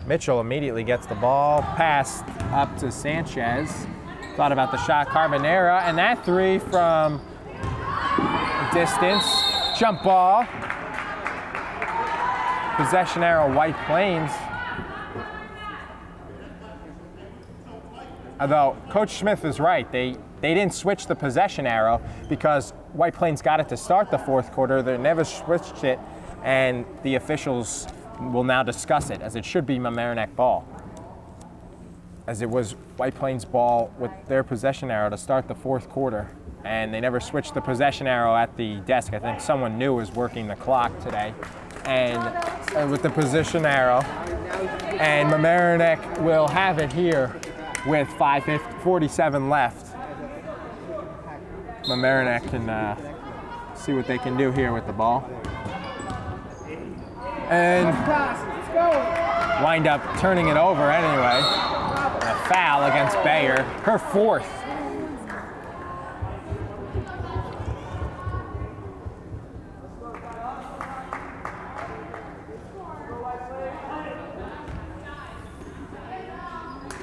Mitchell immediately gets the ball, passed up to Sanchez. Thought about the shot, Carbonera, and that three from distance. Jump ball. Possession arrow, White Plains. Although Coach Smith is right, they didn't switch the possession arrow because White Plains got it to start the fourth quarter. They never switched it, and the officials will now discuss it, as it should be Mamaroneck ball, as it was White Plains ball with their possession arrow to start the fourth quarter, and they never switched the possession arrow at the desk. I think someone new was working the clock today, and with the position arrow, and Mamaroneck will have it here with 5:47 left. Mamaroneck can see what they can do here with the ball. And wind up turning it over anyway. A foul against Bayer, her fourth.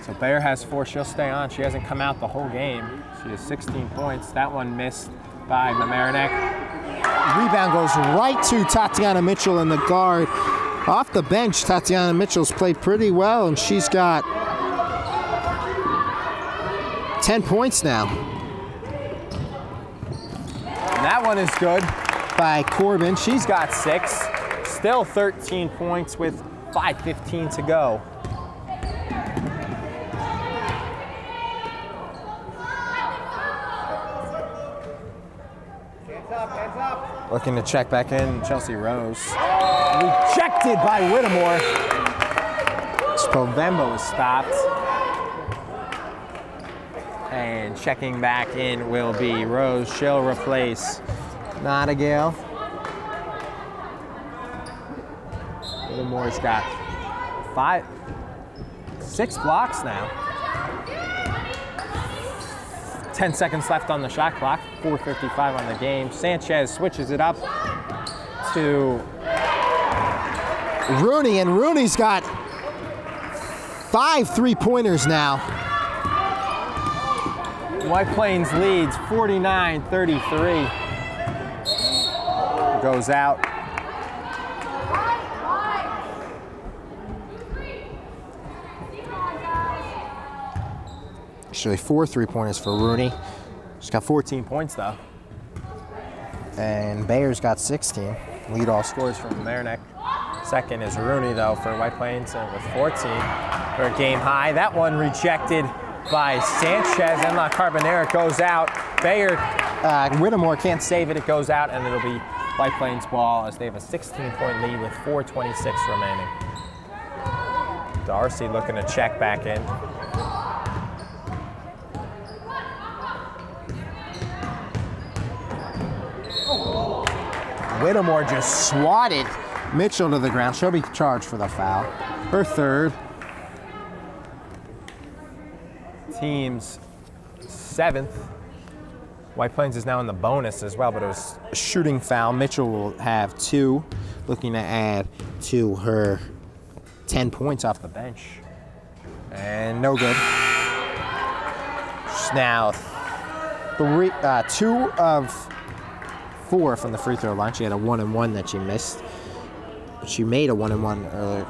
So Bayer has 4, she'll stay on. She hasn't come out the whole game. She has 16 points. That one missed by Mamaroneck. Rebound goes right to Tatiana Mitchell in the guard. Off the bench, Tatiana Mitchell's played pretty well, and she's got 10 points now. And that one is good By Corbin. She's got 6. Still 13 points with 5:15 to go. Looking to check back in, Chelsea Rose. Rejected by Whittemore. Spovembo is stopped. And checking back in will be Rose. She'll replace Nottingale. Whittemore's got 6 blocks now. 10 seconds left on the shot clock, 4:55 on the game. Sanchez switches it up to Rooney, and Rooney's got 5 3-pointers now. White Plains leads 49-33. Goes out. Actually, 4 3-pointers for Rooney. She's got 14 points though. And Bayer's got 16. Lead all scores from Mamaroneck. Second is Rooney though for White Plains with 14 for a game high. That one rejected by Sanchez, and La Carbonera goes out. Bayer, Whittemore can't save it, it goes out, and it'll be White Plains ball as they have a 16-point lead with 4:26 remaining. Darcy looking to check back in. Whittemore just swatted Mitchell to the ground. She'll be charged for the foul. Her third. Team's 7th. White Plains is now in the bonus as well, but it was A shooting foul. Mitchell will have 2, looking to add to her 10 points off the bench. and no good. She's now 2 of 4 from the free throw line. She had a 1-and-1 that she missed. But she made a 1-and-1 earlier.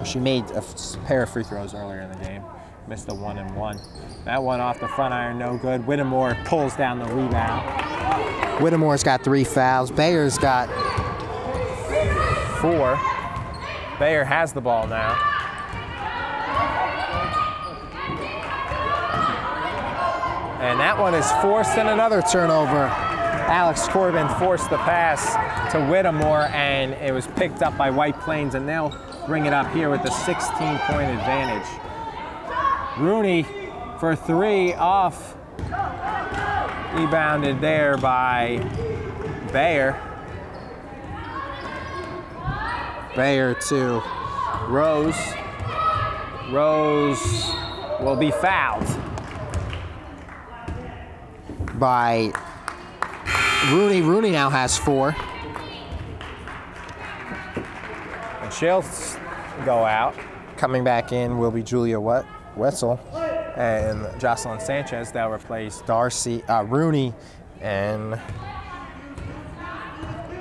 She made a pair of free throws earlier in the game. Missed a 1-and-1. That one off the front iron, no good. Whittemore pulls down the rebound. Whittemore's got 3 fouls. Bayer's got 4. Bayer has the ball now. And that one is forced, and another turnover. Alex Corbin forced the pass to Whittemore, and it was picked up by White Plains, and they'll bring it up here with a 16-point advantage. Rooney for 3 off. Rebounded there by Bayer. Bayer to Rose. Rose will be fouled by Rooney. Rooney now has 4. And she'll go out. Coming back in will be Julia Wetzel. And Jocelyn Sanchez, they'll replace Darcy, Rooney, and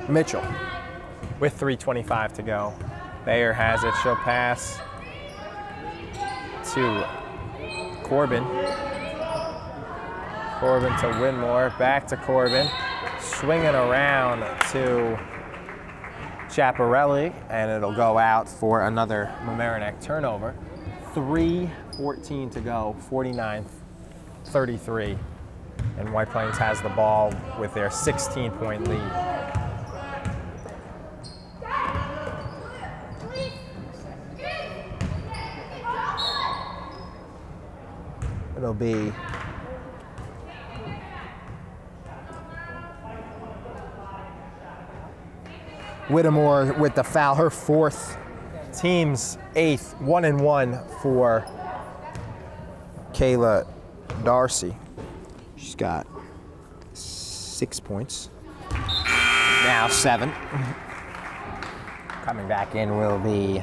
Mitchell with 3:25 to go. Bayer has it. She'll pass to Corbin. Corbin to Whittemore. Back to Corbin. Swinging around to Chaparelli, and it'll go out for another Mamaroneck turnover. 3:14 to go, 49-33. And White Plains has the ball with their 16-point lead. It'll be Whittemore with the foul, her 4th. team's 8th, 1-and-1 for Kayla Darcy. She's got 6 points. Now 7. Coming back in will be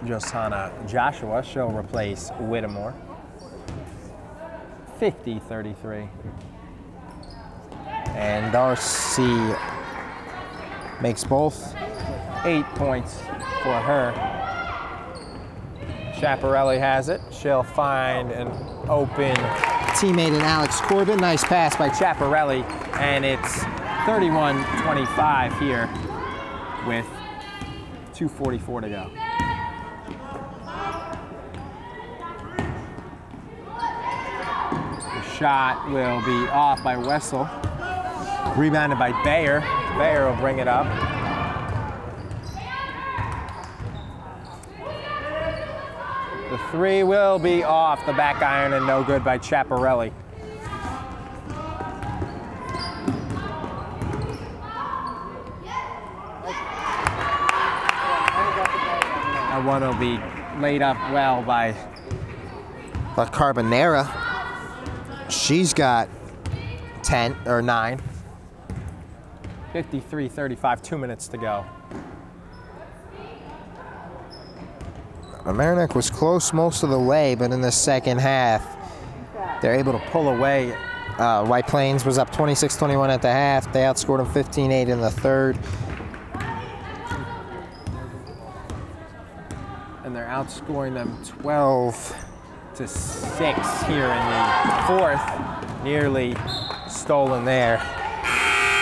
Josanna Joshua. She'll replace Whittemore. 50-33. And Darcy makes both. 8 points for her. Chaparelli has it. She'll find an open Teammate in Alex Corbin. Nice pass by Chaparelli, and it's 31-25 here with 2:44 to go. The shot will be off by Wessel. Rebounded by Bayer. Bayer will bring it up. The three will be off the back iron and no good by Chaparelli. That one will be laid up well by La Carbonera. She's got 10 or 9. 53-35, 2 minutes to go. Mamaroneck was close most of the way, but in the second half, they're able to pull away. White Plains was up 26-21 at the half. They outscored them 15-8 in the third. And they're outscoring them 12-6 here in the fourth. Nearly stolen there,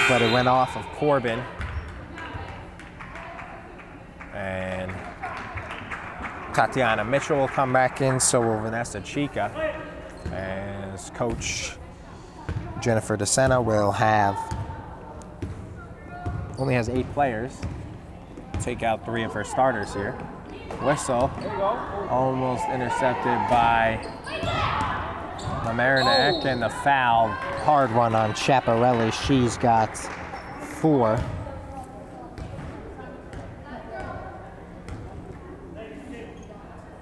but it went off of Corbin. And Tatiana Mitchell will come back in, so will Vanessa Chica. As Coach Jennifer DeSena will only has 8 players. Take out 3 of her starters here. Whistle, almost intercepted by Mamaroneck, and the foul. hard one on Chaparelli. She's got 4.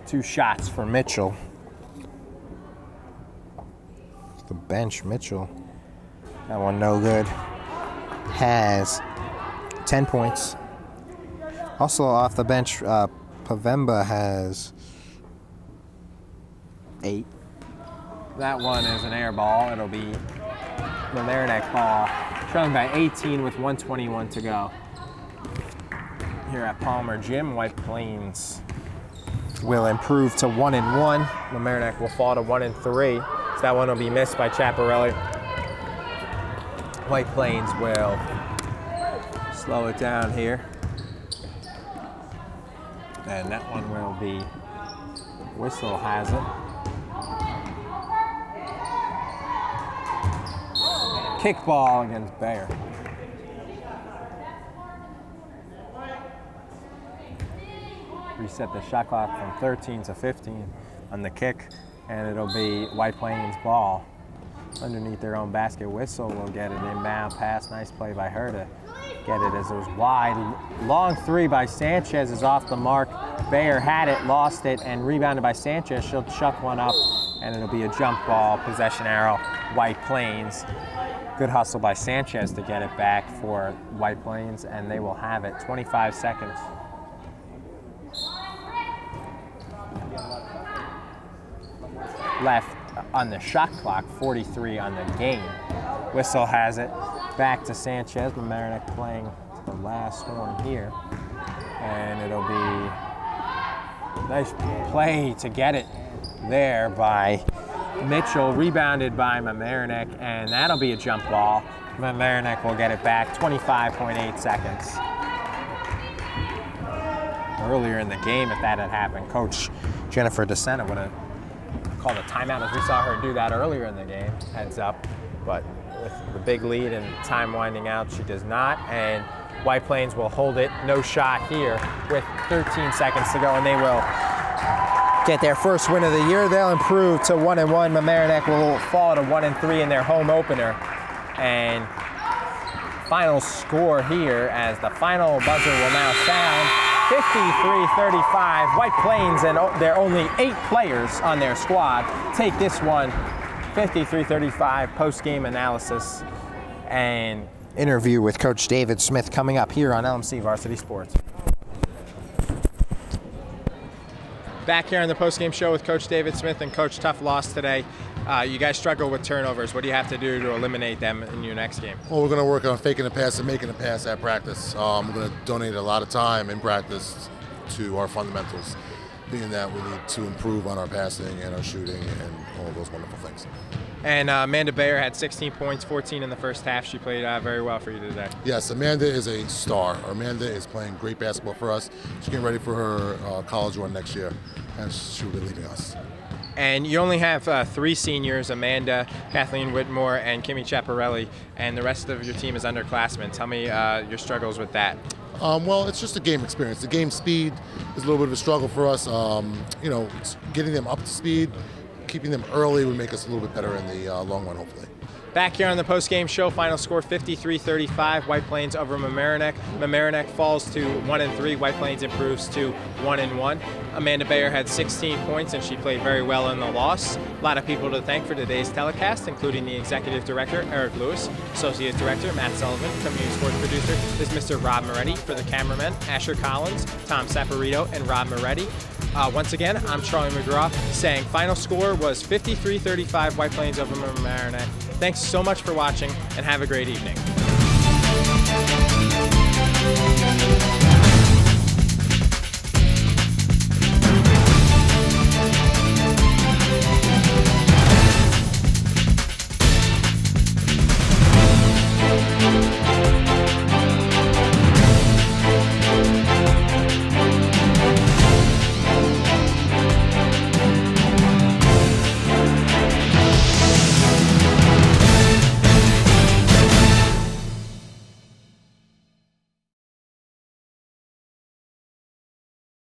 Two shots for Mitchell. The bench, Mitchell. That one no good. Has 10 points. Also off the bench, Pavemba has 8. That one is an air ball. It'll be Mamaroneck ball. Trailing by 18 with 1:21 to go. Here at Palmer Gym, White Plains will improve to 1-1. Mamaroneck will fall to 1-3. So that one will be missed by Chaparelli. White Plains will slow it down here. And that one will be, Whistle has it. Kickball against Bayer. Reset the shot clock from 13 to 15 on the kick, and it'll be White Plains ball underneath their own basket. Whistle will get it inbound pass. Nice play by her to get it as it was wide. Long 3 by Sanchez is off the mark. Bayer had it, lost it, and rebounded by Sanchez. She'll chuck one up, and it'll be a jump ball, possession arrow, White Plains. Good hustle by Sanchez to get it back for White Plains, and they will have it. 25 seconds. Left on the shot clock, 43 on the game. Whistle has it, back to Sanchez. Mamaroneck playing the last one here. And it'll be a nice play to get it there by Mitchell, rebounded by Mamaroneck, and that'll be a jump ball. Mamaroneck will get it back, 25.8 seconds. Earlier in the game, if that had happened, Coach Jennifer DeSena would have called a timeout, as we saw her do that earlier in the game, heads up. But with the big lead and time winding out, she does not. And White Plains will hold it, no shot here with 13 seconds to go, and they will get their first win of the year. They'll improve to 1-1. Mamaroneck will fall to 1-3 in their home opener. And final score here as the final buzzer will now sound. 53-35, White Plains, and there are only 8 players on their squad, take this one. 53-35, post-game analysis and Interview with Coach David Smith coming up here on LMC Varsity Sports. Back here on the postgame show with Coach David Smith and Coach Tough lost today. You guys struggle with turnovers. What do you have to do to eliminate them in your next game? Well, we're going to work on faking a pass and making a pass at practice. We're going to donate a lot of time in practice to our fundamentals, being that we need to improve on our passing and our shooting and all those wonderful things. And Amanda Bayer had 16 points, 14 in the first half. She played very well for you today. Yes, Amanda is a star. Amanda is playing great basketball for us. She's getting ready for her college run next year, and she'll be leading us. And you only have 3 seniors, Amanda, Kathleen Whitmore, and Kimmy Chaparelli, and the rest of your team is underclassmen. Tell me your struggles with that. Well, it's just a game experience. The game speed is a little bit of a struggle for us. You know, getting them up to speed, keeping them early would make us a little bit better in the long run, hopefully. Back here on the post-game show, final score 53-35, White Plains over Mamaroneck. Mamaroneck falls to 1-3, White Plains improves to 1-1. Amanda Bayer had 16 points and she played very well in the loss. A lot of people to thank for today's telecast, including the Executive Director, Eric Lewis, Associate Director, Matt Sullivan, Community Sports Producer is Mr. Rob Moretti. For the cameramen, Asher Collins, Tom Saporito, and Rob Moretti. Once again, I'm Charlie McGraw saying final score was 53-35, White Plains over Mamaroneck. Thanks so much for watching and have a great evening.